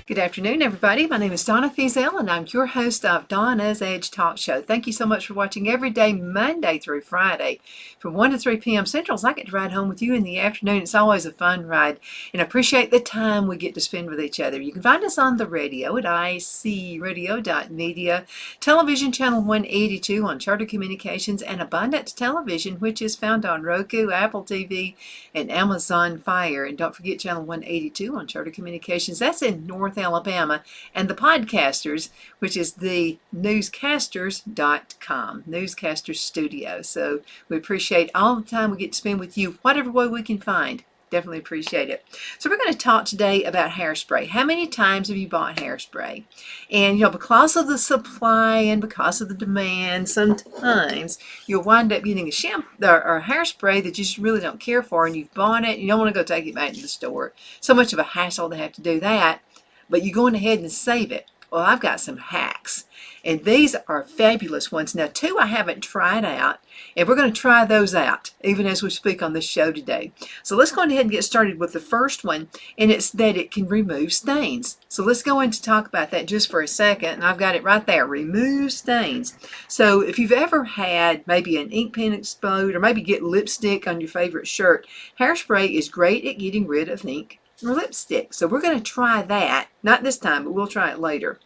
Good afternoon, everybody. My name is Donna Feazell, and I'm your host of Donna's Edge Talk Show. Thank you so much for watching every day, Monday through Friday, from 1 to 3 p.m. Central. So I get to ride home with you in the afternoon. It's always a fun ride, and I appreciate the time we get to spend with each other. You can find us on the radio at icradio.media, television channel 182 on Charter Communications, and Abundant Television, which is found on Roku, Apple TV, and Amazon Fire. And don't forget channel 182 on Charter Communications. That's in North Alabama, and the podcasters, which is the newscasters.com, Newscasters Studio. So we appreciate all the time we get to spend with you, whatever way we can find. Definitely appreciate it. So we're going to talk today about hairspray. How many times have you bought hairspray? And because of the supply and because of the demand, sometimes you'll wind up getting a shampoo or hairspray that you just really don't care for, and you've bought it, you don't want to go take it back to the store. So much of a hassle to have to do that, but you're going ahead and save it. Well, I've got some hacks, and these are fabulous ones. Now, 2 I haven't tried out, and we're going to try those out even as we speak on this show today. So let's go ahead and get started with the first one, and it's that it can remove stains. So let's go in to talk about that just for a second, and I've got it right there, remove stains. So if you've ever had maybe an ink pen explode or maybe get lipstick on your favorite shirt, hairspray is great at getting rid of ink or lipstick. So we're going to try that, not this time, but we'll try it later.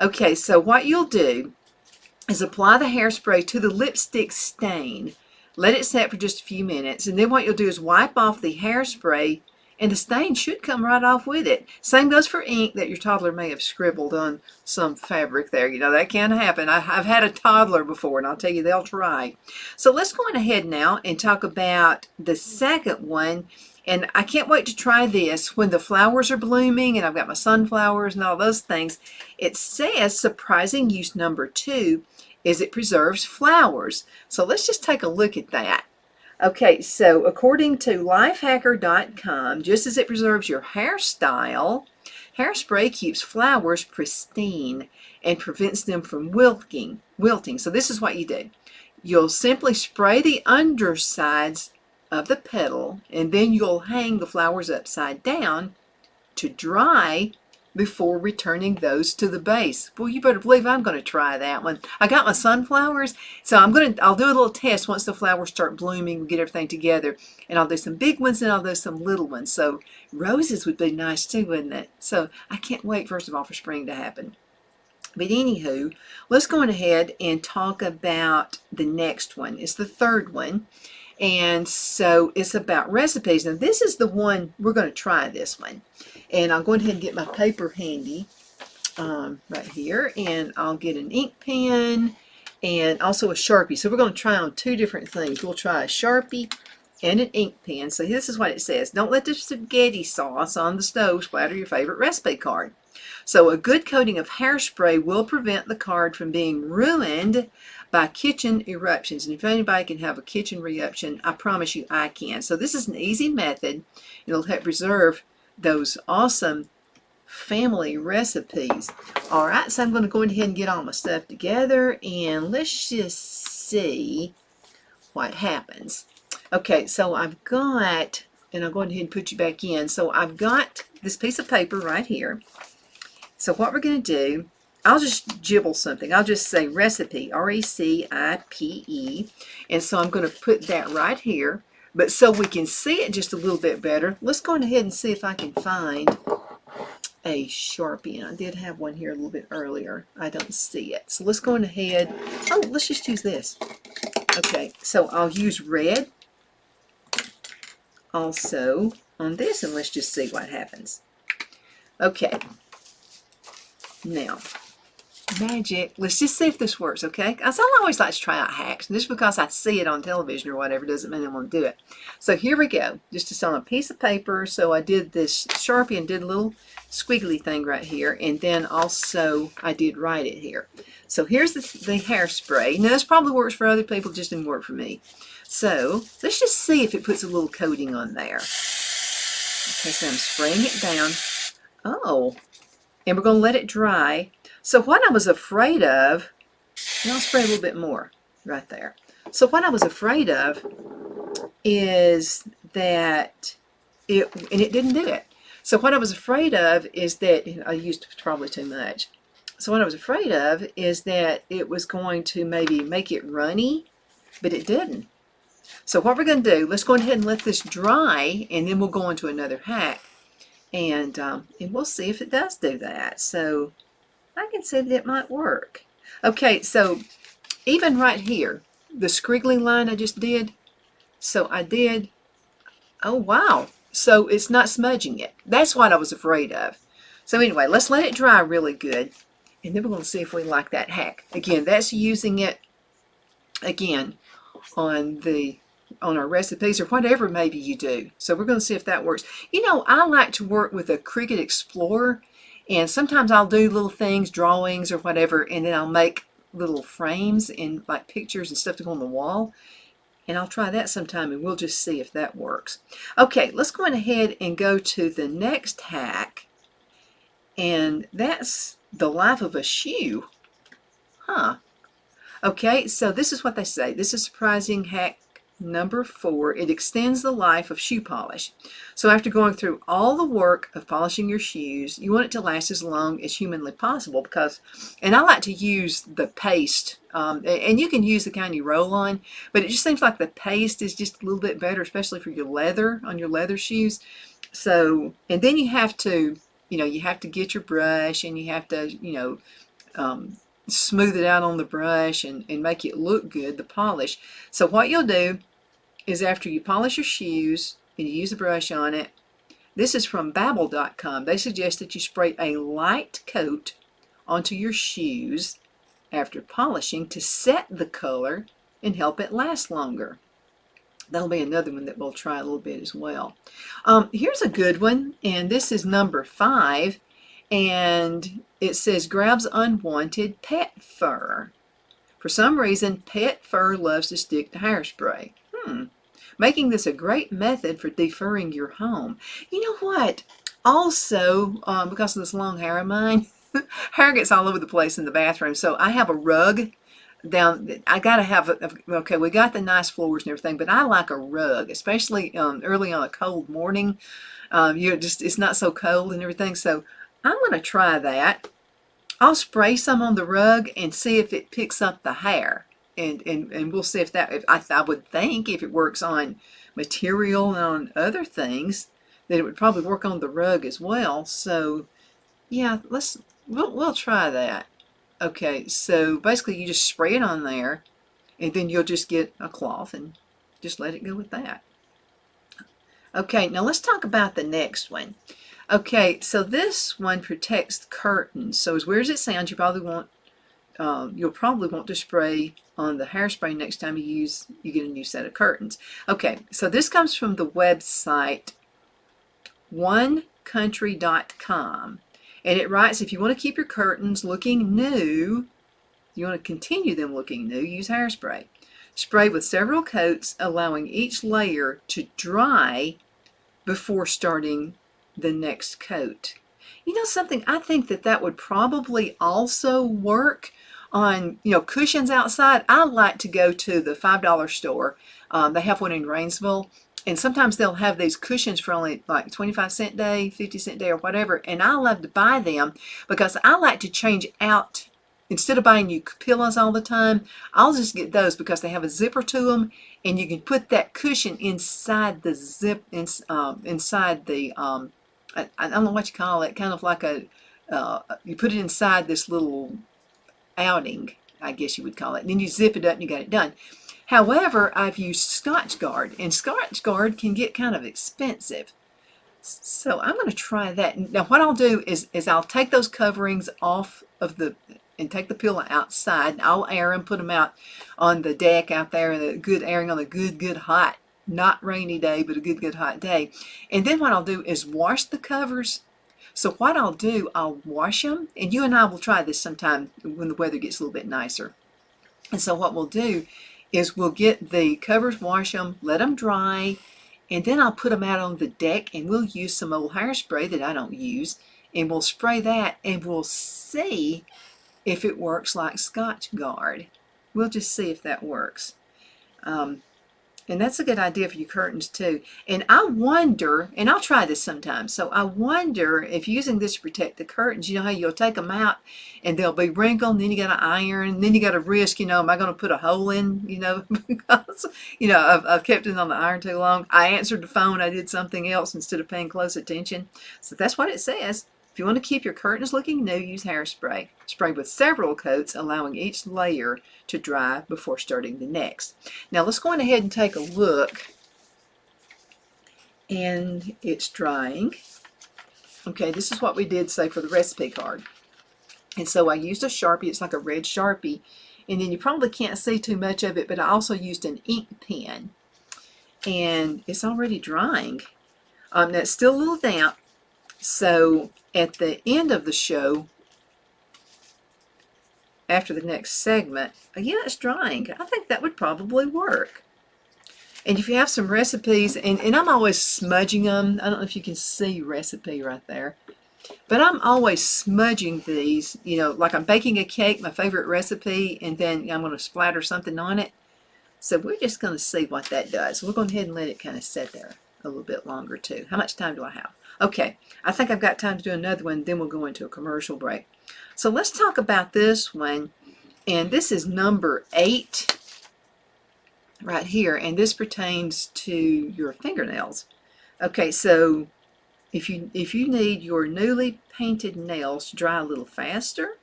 Okay, so what you'll do is apply the hairspray to the lipstick stain, let it set for just a few minutes, and then what you'll do is wipe off the hairspray, and the stain should come right off with it. Same goes for ink that your toddler may have scribbled on some fabric there. That can happen. I've had a toddler before, and I'll tell you, they'll try. So let's go on ahead now and talk about the second one. And I can't wait to try this when the flowers are blooming and I've got my sunflowers and all those things. It says surprising use number 2 is it preserves flowers. So let's just take a look at that. Okay, so according to lifehacker.com, just as it preserves your hairstyle, hairspray keeps flowers pristine and prevents them from wilting. So this is what you do. You'll simply spray the undersides of the petal, and then you'll hang the flowers upside down to dry before returning those to the base. Well, you better believe I'm going to try that one. I got my sunflowers, so I'll do a little test once the flowers start blooming. We get everything together, and I'll do some big ones and I'll do some little ones. So roses would be nice too, wouldn't it? So I can't wait, first of all, for spring to happen. But anywho, let's go on ahead and talk about the next one. It's the third one. And so it's about recipes. Now this is the one, we're going to try this one. And I'll go ahead and get my paper handy right here. And I'll get an ink pen and also a Sharpie. So we're going to try on 2 different things. We'll try a Sharpie and an ink pen. So this is what it says. Don't let the spaghetti sauce on the stove splatter your favorite recipe card. So a good coating of hairspray will prevent the card from being ruined by kitchen eruptions. And if anybody can have a kitchen eruption, I promise you I can. So this is an easy method. It'll help preserve those awesome family recipes. All right, so I'm going to go ahead and get all my stuff together, and let's just see what happens. Okay, so I've got, and I'll go ahead and put you back in. So I've got this piece of paper right here. So what we're going to do, I'll just jibble something. I'll just say recipe, R-E-C-I-P-E. And so I'm going to put that right here. But so we can see it just a little bit better, let's go ahead and see if I can find a Sharpie. And I did have one here a little bit earlier. I don't see it. So let's go on ahead. Oh, let's just use this. Okay, so I'll use red also on this, and let's just see what happens. Okay. Now, magic. Let's just see if this works, okay? Because I always like to try out hacks. And just because I see it on television or whatever doesn't mean I want to do it. So here we go. Just on a piece of paper. So I did this Sharpie and did a little squiggly thing right here. And then also I did write it here. So here's the hairspray. Now this probably works for other people, just didn't work for me. So let's just see if it puts a little coating on there. Okay, so I'm spraying it down. Oh, and we're going to let it dry. So what I was afraid of, and I'll spray a little bit more right there. So what I was afraid of is that and it didn't do it. So what I was afraid of is that, I used probably too much. So what I was afraid of is that it was going to maybe make it runny, but it didn't. So what we're going to do, let's go ahead and let this dry, and then we'll go into another hack. And we'll see if it does do that. So I can see that it might work. Okay, so even right here, the squiggly line I just did, so I did, oh wow, so it's not smudging it. That's what I was afraid of. So anyway, let's let it dry really good, and then we're going to see if we like that hack. Again, that's using it, again, on our recipes or whatever maybe you do. So we're going to see if that works. You know, I like to work with a Cricut Explorer, and sometimes I'll do little things, drawings or whatever, and then I'll make little frames and like pictures and stuff to go on the wall. And I'll try that sometime, and we'll just see if that works. Okay, let's go ahead and go to the next hack, and that's the life of a shoe. Huh. Okay, so this is what they say. This is surprising hack number 4. It extends the life of shoe polish. So after going through all the work of polishing your shoes, you want it to last as long as humanly possible because, and I like to use the paste, and you can use the kind you roll on, but it just seems like the paste is just a little bit better, especially for your leather, on your leather shoes. So, and then you have to, you have to get your brush, and you have to, smooth it out on the brush and make it look good, the polish. So what you'll do is after you polish your shoes and you use a brush on it, this is from Babbel.com. They suggest that you spray a light coat onto your shoes after polishing to set the color and help it last longer. That'll be another one that we'll try a little bit as well. Here's a good one, and this is number 5, and it says grabs unwanted pet fur. For some reason, pet fur loves to stick to hairspray. Making this a great method for defurring your home. You know what? Also, because of this long hair of mine, hair gets all over the place in the bathroom. So I have a rug down. I gotta have okay, we got the nice floors and everything, but I like a rug, especially early on a cold morning. It's not so cold and everything. So I'm gonna try that. I'll spray some on the rug and see if it picks up the hair. And we'll see if that, I would think if it works on material and on other things, that it would probably work on the rug as well. So yeah, we'll try that. Okay, so basically you just spray it on there, and then you'll just get a cloth and just let it go with that. Okay, now let's talk about the next one. Okay, so this one protects curtains. So as weird as it sounds, you'll probably want to spray on the hairspray next time you get a new set of curtains. Okay, so this comes from the website onecountry.com, and it writes, if you want to keep your curtains looking new, you want to continue them looking new, use hairspray. Spray with several coats, allowing each layer to dry before starting the next coat. You know something, I think that would probably also work on, cushions outside. I like to go to the $5 store. They have one in Rainsville, and sometimes they'll have these cushions for only like 25-cent day, 50-cent day, or whatever, and I love to buy them because I like to change out. Instead of buying new pillows all the time, I'll just get those because they have a zipper to them, and you can put that cushion inside the inside the I don't know what you call it, kind of like you put it inside this little outing, I guess you would call it, and then you zip it up and you got it done. However, I've used Scotch Guard, and Scotch Guard can get kind of expensive. So I'm going to try that. Now what I'll do is I'll take those coverings off of and take the pillow outside. And I'll air them, put them out on the deck out there, and a good airing on a good hot, not rainy day, but a good hot day. And then what I'll do is wash the covers. So what I'll do, I'll wash them, and you and I will try this sometime when the weather gets a little bit nicer. And so what we'll do is we'll get the covers, wash them, let them dry, and then I'll put them out on the deck, and we'll use some old hairspray that I don't use, and we'll spray that, and we'll see if it works like Scotch Guard. We'll just see if that works. And that's a good idea for your curtains too. And I wonder, and I'll try this sometime, so I wonder if using this to protect the curtains, you know how you'll take them out and they'll be wrinkled, and then you got to iron, and then you got to risk, am I going to put a hole in, because, I've kept it on the iron too long. I answered the phone, I did something else instead of paying close attention. So that's what it says. If you want to keep your curtains looking new, use hairspray. Spray with several coats, allowing each layer to dry before starting the next. Now let's go on ahead and take a look. And it's drying. Okay, this is what we did, say, for the recipe card. And so I used a Sharpie. It's like a red Sharpie. And then you probably can't see too much of it, but I also used an ink pen. And it's already drying. Now it's still a little damp. So at the end of the show, after the next segment, yeah, it's drying. I think that would probably work. And if you have some recipes, and I'm always smudging them. I don't know if you can see recipe right there. But I'm always smudging these, like I'm baking a cake, my favorite recipe, and then I'm going to splatter something on it. So we're just going to see what that does. We're going to go ahead and let it kind of sit there a little bit longer too. How much time do I have? Okay, I think I've got time to do another one, then we'll go into a commercial break. So let's talk about this one, and this is number 8 right here, and this pertains to your fingernails. Okay, so if you need your newly painted nails to dry a little faster,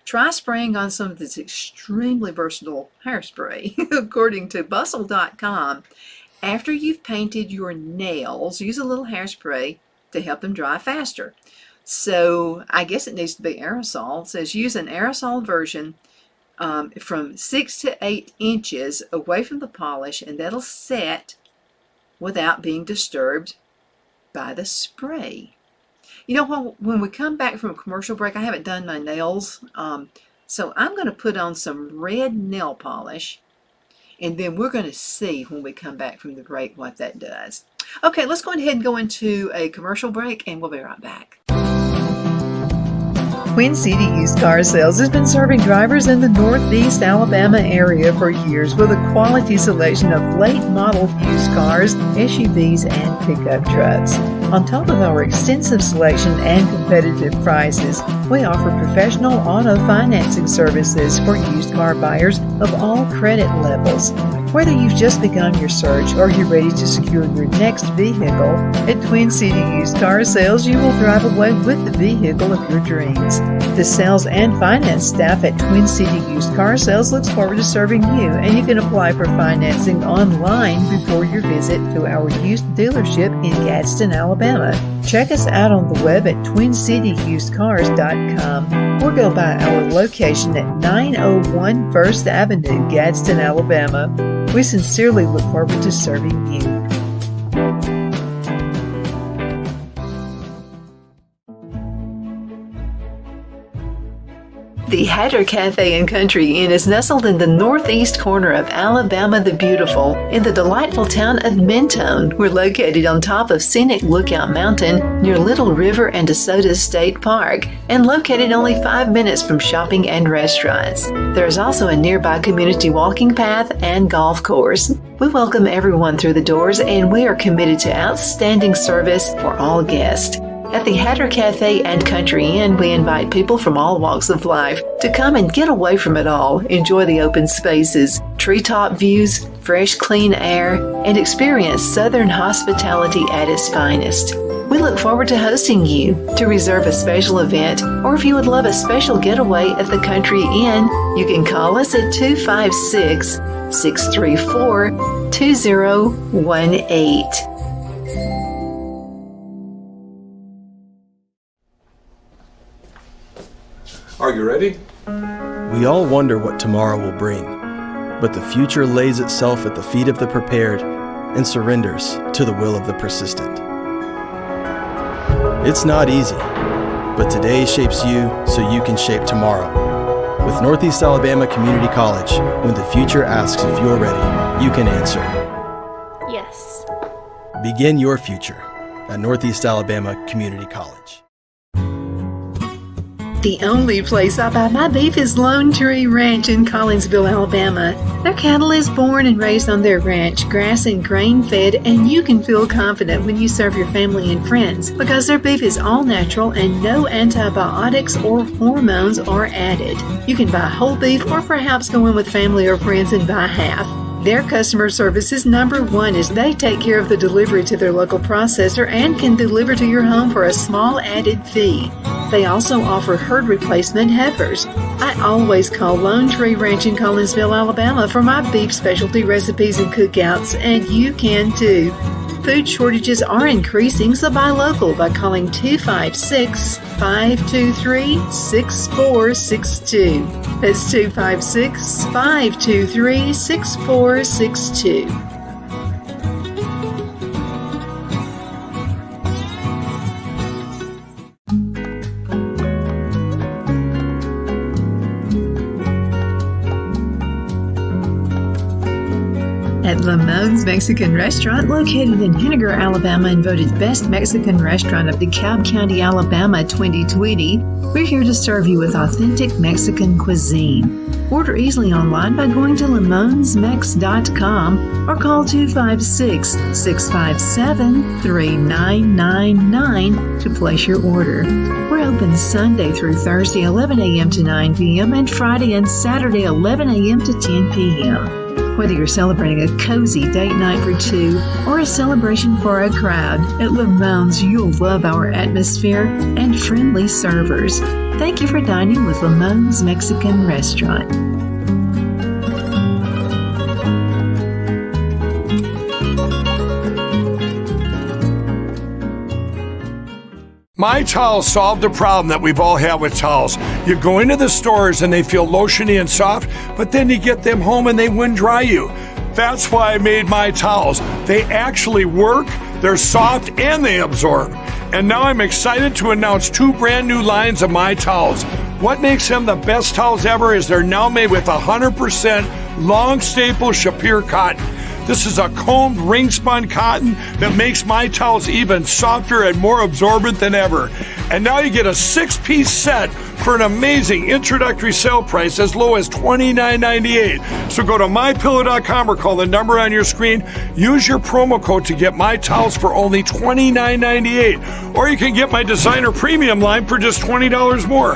try spraying on some of this extremely versatile hairspray. According to bustle.com, after you've painted your nails, use a little hairspray to help them dry faster. So I guess it needs to be aerosol. It says use an aerosol version from 6 to 8 inches away from the polish, and that'll set without being disturbed by the spray. When we come back from a commercial break, I haven't done my nails, so I'm going to put on some red nail polish, and then we're going to see when we come back from the break what that does. Okay, let's go ahead and go into a commercial break, and we'll be right back. Twin City Used Car Sales has been serving drivers in the Northeast Alabama area for years with a quality selection of late model used cars, SUVs, and pickup trucks. On top of our extensive selection and competitive prices, we offer professional auto financing services for used car buyers of all credit levels. Whether you've just begun your search or you're ready to secure your next vehicle, at Twin City Used Car Sales, you will drive away with the vehicle of your dreams. The sales and finance staff at Twin City Used Car Sales looks forward to serving you, and you can apply for financing online before your visit to our used dealership in Gadsden, Alabama. Check us out on the web at twincityusedcars.com or go by our location at 901 First Avenue, Gadsden, Alabama. We sincerely look forward to serving you. The Hatter Cafe and Country Inn is nestled in the northeast corner of Alabama the Beautiful in the delightful town of Mentone. We're located on top of scenic Lookout Mountain near Little River and DeSoto State Park and located only 5 minutes from shopping and restaurants. There is also a nearby community walking path and golf course. We welcome everyone through the doors, and we are committed to outstanding service for all guests. At the Hatter Cafe and Country Inn, we invite people from all walks of life to come and get away from it all, enjoy the open spaces, treetop views, fresh, clean air, and experience Southern hospitality at its finest. We look forward to hosting you. To reserve a special event, or if you would love a special getaway at the Country Inn, you can call us at 256-634-2018. Are you ready? We all wonder what tomorrow will bring, but the future lays itself at the feet of the prepared and surrenders to the will of the persistent. It's not easy, but today shapes you so you can shape tomorrow. With Northeast Alabama Community College, when the future asks if you're ready, you can answer. Yes. Begin your future at Northeast Alabama Community College. The only place I buy my beef is Lone Tree Ranch in Collinsville, Alabama. Their cattle is born and raised on their ranch, grass and grain fed, and you can feel confident when you serve your family and friends because their beef is all natural and no antibiotics or hormones are added. You can buy whole beef or perhaps go in with family or friends and buy half. Their customer service is number one as they take care of the delivery to their local processor and can deliver to your home for a small added fee. They also offer herd replacement heifers. I always call Lone Tree Ranch in Collinsville, Alabama for my beef specialty recipes and cookouts, and you can too. Food shortages are increasing, so buy local by calling 256-523-6462. That's 256-523-6462. At Lamone's Mexican Restaurant, located in Henniger, Alabama, and voted Best Mexican Restaurant of DeKalb County, Alabama 2020, we're here to serve you with authentic Mexican cuisine. Order easily online by going to lamonsmex.com or call 256-657-3999 to place your order. We're open Sunday through Thursday 11 a.m. to 9 p.m. and Friday and Saturday 11 a.m. to 10 p.m. Whether you're celebrating a cozy date night for two or a celebration for a crowd, at Lamone's you'll love our atmosphere and friendly servers. Thank you for dining with Lamone's Mexican Restaurant. My Towels solved a problem that we've all had with towels. You go into the stores and they feel lotiony and soft, but then you get them home and they wind dry you. That's why I made My Towels. They actually work, they're soft, and they absorb. And now I'm excited to announce 2 brand new lines of My Towels. What makes them the best towels ever is they're now made with 100% long staple Shapir cotton. This is a combed ring-spun cotton that makes My Towels even softer and more absorbent than ever. And now you get a 6-piece set for an amazing introductory sale price as low as $29.98. So go to MyPillow.com or call the number on your screen. Use your promo code to get My Towels for only $29.98. Or you can get my designer premium line for just $20 more.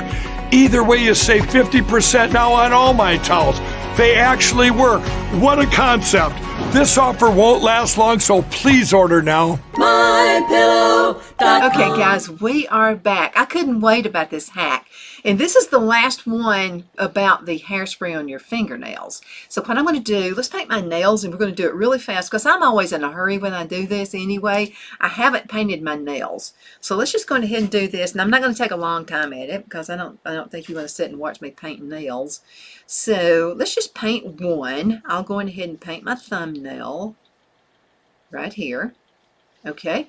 Either way, you save 50% now on all My Towels. They actually work. What a concept. This offer won't last long, so please order now. MyPillow.com. Okay, guys, we are back. I couldn't wait about this hack. And this is the last one about the hairspray on your fingernails. So what I'm going to do, let's paint my nails, and we're going to do it really fast because I'm always in a hurry when I do this anyway. I haven't painted my nails. So let's just go ahead and do this. And I'm not going to take a long time at it because I don't think you want to sit and watch me paint nails. So let's just paint one. I'll go ahead and paint my thumbnail right here. Okay.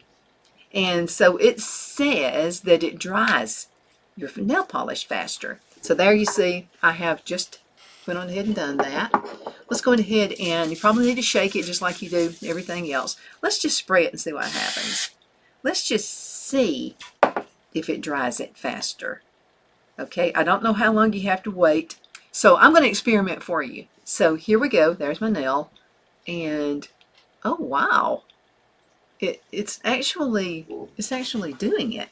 And so it says that it dries your nail polish faster. So there you see, I have just went on ahead and done that. Let's go ahead and you probably need to shake it just like you do everything else. Let's just spray it and see what happens. Let's just see if it dries it faster. Okay, I don't know how long you have to wait. So I'm going to experiment for you. So here we go. There's my nail. And oh wow. It's actually doing it.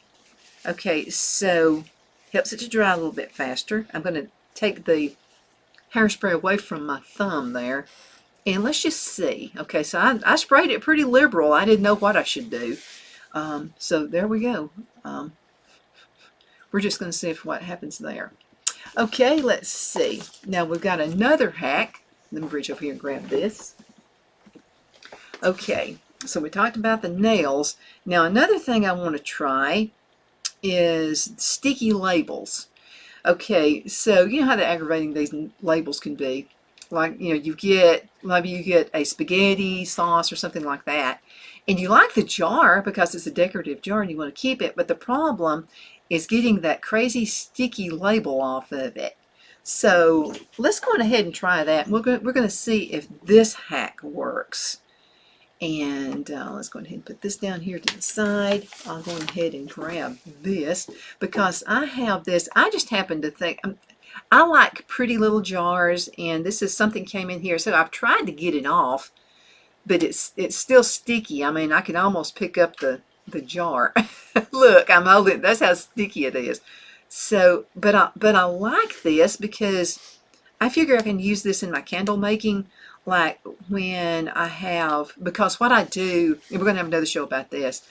Okay, so helps it to dry a little bit faster. I'm going to take the hairspray away from my thumb there. And let's just see. Okay, so I sprayed it pretty liberal. I didn't know what I should do. So there we go. We're just going to see what happens there. Okay, let's see. Now we've got another hack. Let me reach over here and grab this. Okay, so we talked about the nails. Now another thing I want to try is sticky labels. Okay, so you know how aggravating these labels can be. Like, you know, maybe you get a spaghetti sauce or something like that, and you like the jar because it's a decorative jar and you want to keep it, but the problem is getting that crazy sticky label off of it. So let's go on ahead and try that. We're going to see if this hack works. And let's go ahead and put this down here to the side. I'll go ahead and grab this because I have this. I just happen to think I like pretty little jars, and this is something came in here. So I've tried to get it off, but it's still sticky. I mean, I can almost pick up the jar. Look, I'm holding it. That's how sticky it is. So, but I like this because I figure I can use this in my candle making. Like when I have, because what I do, and we're going to have another show about this.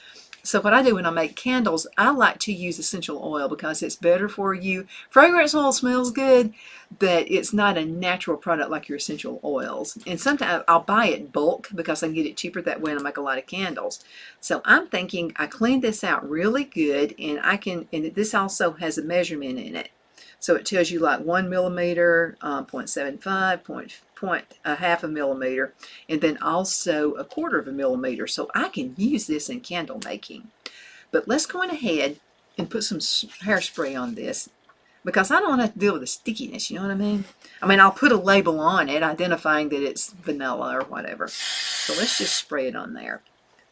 So what I do when I make candles, I like to use essential oil because it's better for you. Fragrance oil smells good, but it's not a natural product like your essential oils. And sometimes I'll buy it in bulk because I can get it cheaper that way and I make a lot of candles. So I'm thinking I cleaned this out really good, and and this also has a measurement in it. So it tells you like 1 millimeter, 0.75, a half a millimeter, and then also a quarter of a millimeter. So I can use this in candle making. But let's go on ahead and put some hairspray on this because I don't want to have to deal with the stickiness, you know what I mean? I mean, I'll put a label on it identifying that it's vanilla or whatever. So let's just spray it on there.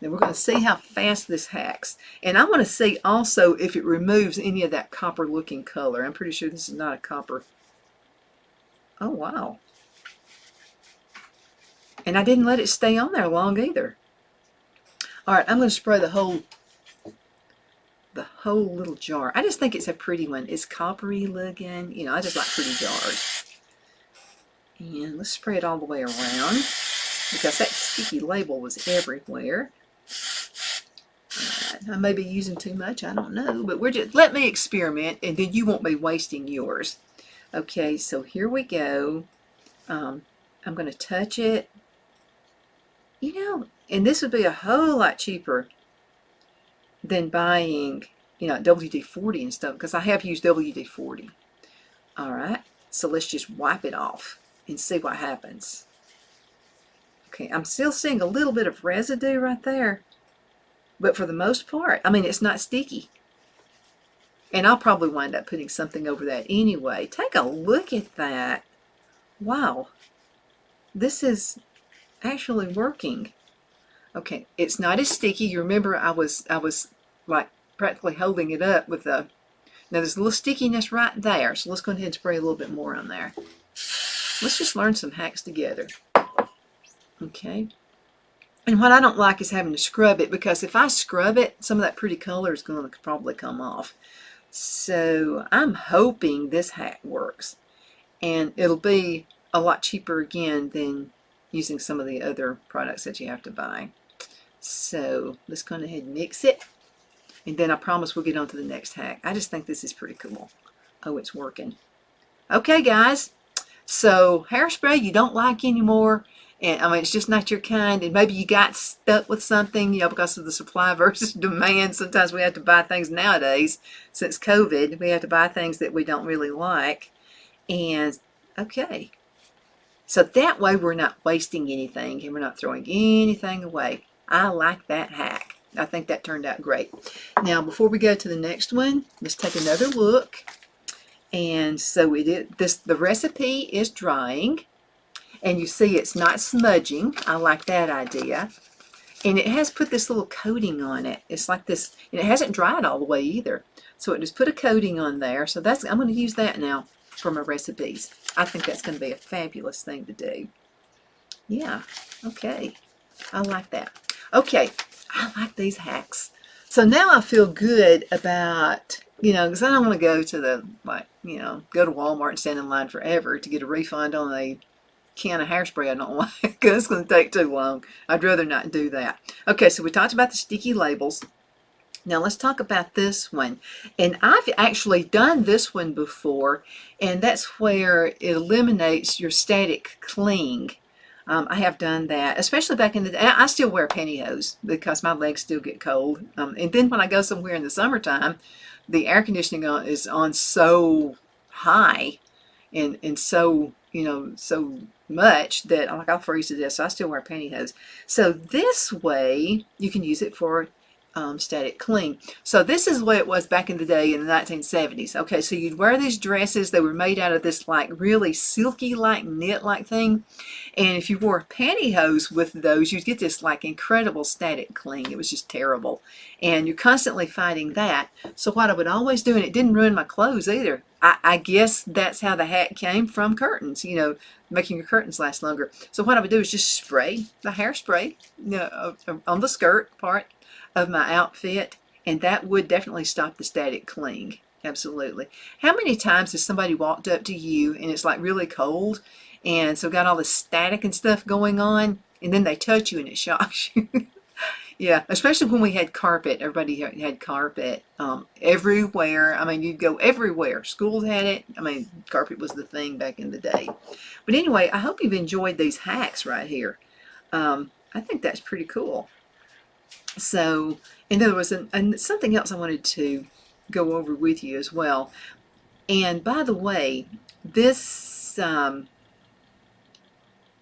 Then we're going to see how fast this hacks. And I want to see also if it removes any of that copper looking color. I'm pretty sure this is not a copper. Oh, wow. And I didn't let it stay on there long either. All right, I'm going to spray the whole little jar. I just think it's a pretty one. It's coppery looking. You know, I just like pretty jars. And let's spray it all the way around because that sticky label was everywhere. I may be using too much, I don't know, but let me experiment, and then you won't be wasting yours. Okay, so here we go. I'm going to touch it. You know, and this would be a whole lot cheaper than buying, you know, WD-40 and stuff, because I have used WD-40. All right, so let's just wipe it off and see what happens. Okay, I'm still seeing a little bit of residue right there. But for the most part, I mean, it's not sticky. And I'll probably wind up putting something over that anyway. Take a look at that. Wow. This is actually working. Okay, it's not as sticky. You remember I was like practically holding it up with a... Now there's a little stickiness right there. So let's go ahead and spray a little bit more on there. Let's just learn some hacks together. Okay. And what I don't like is having to scrub it, because if I scrub it, some of that pretty color is going to probably come off. So I'm hoping this hack works. And it'll be a lot cheaper again than using some of the other products that you have to buy. So let's go ahead and mix it. And then I promise we'll get on to the next hack. I just think this is pretty cool. Oh, it's working. Okay, guys. So hairspray you don't like anymore. And I mean, it's just not your kind, and maybe you got stuck with something, you know, because of the supply versus demand. Sometimes we have to buy things nowadays, since COVID, we have to buy things that we don't really like. And okay, so that way we're not wasting anything and we're not throwing anything away. I like that hack. I think that turned out great. Now, before we go to the next one, let's take another look. And so the recipe is drying. And you see it's not smudging. I like that idea. And it has put this little coating on it. It's like this, and it hasn't dried all the way either. So it just put a coating on there. So I'm going to use that now for my recipes. I think that's going to be a fabulous thing to do. Yeah, okay. I like that. Okay, I like these hacks. So now I feel good about, you know, because I don't want to go to go to Walmart and stand in line forever to get a refund on a can of hairspray I don't like, because it's going to take too long. I'd rather not do that. Okay, so we talked about the sticky labels. Now let's talk about this one. And I've actually done this one before, and that's where it eliminates your static cling. I have done that, especially back in the day. I still wear pantyhose because my legs still get cold. And then when I go somewhere in the summertime, the air conditioning is on so high and so, so much that like I'll freeze to death. So I still wear pantyhose. So this way you can use it for static cling. So this is the way it was back in the day in the 1970s. Okay, so you'd wear these dresses. They were made out of this like really silky like knit like thing. And if you wore pantyhose with those, you'd get this like incredible static cling. It was just terrible. And you're constantly fighting that. So what I would always do, and it didn't ruin my clothes either, I guess that's how the hat came from curtains, making your curtains last longer. So what I would do is just spray the hairspray on the skirt part of my outfit, and that would definitely stop the static cling. Absolutely. How many times has somebody walked up to you and it's like really cold and so got all the static and stuff going on, and then they touch you and it shocks you? Yeah, especially when we had carpet. Everybody had carpet everywhere. I mean, you'd go everywhere. Schools had it. I mean, carpet was the thing back in the day. But anyway, I hope you've enjoyed these hacks right here. I think that's pretty cool. So, and there was something else I wanted to go over with you as well. And by the way, this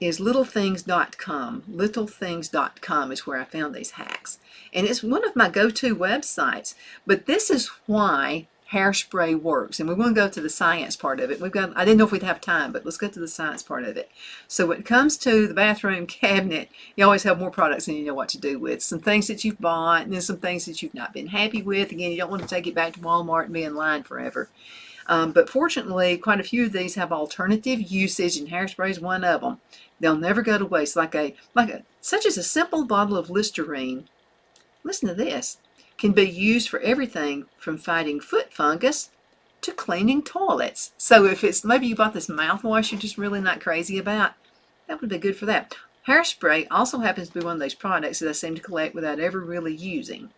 is littlethings.com. Littlethings.com is where I found these hacks. And it's one of my go-to websites. But this is why hairspray works. And we're going to go to the science part of it. I didn't know if we'd have time, but let's go to the science part of it. So when it comes to the bathroom cabinet, you always have more products than you know what to do with. Some things that you've bought, and then some things that you've not been happy with. Again, you don't want to take it back to Walmart and be in line forever. But fortunately, quite a few of these have alternative usage, and hairspray is one of them. They'll never go to waste. Such as a simple bottle of Listerine. Listen to this. Can be used for everything from fighting foot fungus to cleaning toilets. So if it's maybe you bought this mouthwash you're just really not crazy about, that would be good for that. Hairspray also happens to be one of those products that I seem to collect without ever really using.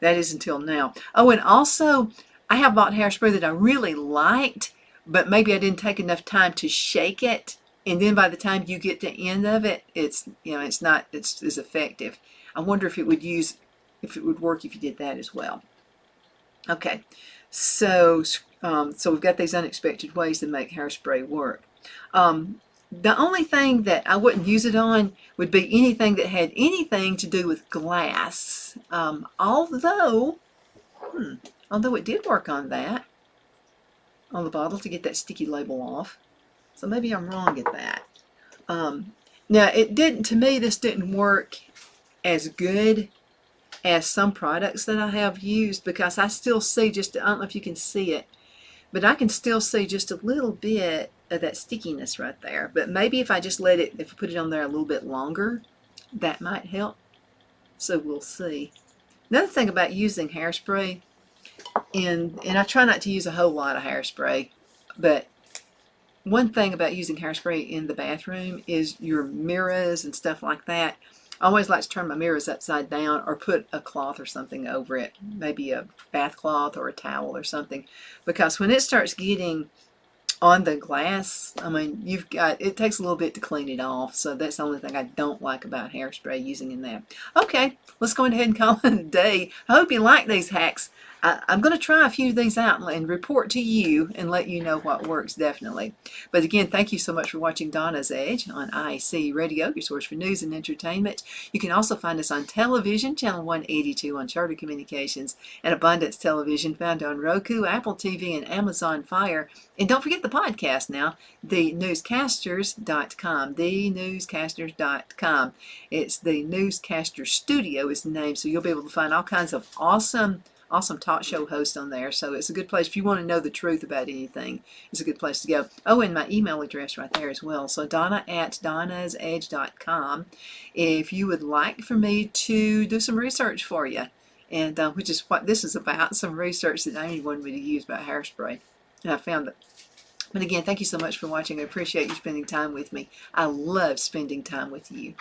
That is until now. Oh, and also I have bought hairspray that I really liked, but maybe I didn't take enough time to shake it, and then by the time you get to the end of it, it's not as effective. I wonder if it would work if you did that as well. Okay, so we've got these unexpected ways to make hairspray work. The only thing that I wouldn't use it on would be anything that had anything to do with glass. Although it did work on that, on the bottle, to get that sticky label off. So maybe I'm wrong at that. Now, to me, this didn't work as good as some products that I have used, because I still see I don't know if you can see it, but I can still see just a little bit of that stickiness right there. But maybe if I just if I put it on there a little bit longer, that might help. So we'll see. Another thing about using hairspray, and I try not to use a whole lot of hairspray, but one thing about using hairspray in the bathroom is your mirrors and stuff like that. I always like to turn my mirrors upside down or put a cloth or something over it, maybe a bath cloth or a towel or something, because when it starts getting on the glass, I mean, it takes a little bit to clean it off. So that's the only thing I don't like about hairspray, using in that. Okay, let's go ahead and call it a day. I hope you like these hacks. I'm going to try a few of these out and report to you and let you know what works, definitely. But again, thank you so much for watching Donna's Edge on IC Radio, your source for news and entertainment. You can also find us on television, channel 182 on Charter Communications, and Abundance Television, found on Roku, Apple TV, and Amazon Fire. And don't forget the podcast now, thenewscasters.com, thenewscasters.com. It's the Newscaster Studio is the name, so you'll be able to find all kinds of awesome talk show hosts on there. So it's a good place if you want to know the truth about anything. It's a good place to go. Oh, and my email address right there as well. So Donna@donnasedge.com if you would like for me to do some research for you, and which is what this is about, some research that Amy wanted me to use about hairspray, and I found it. But again, thank you so much for watching. I appreciate you spending time with me. I love spending time with you.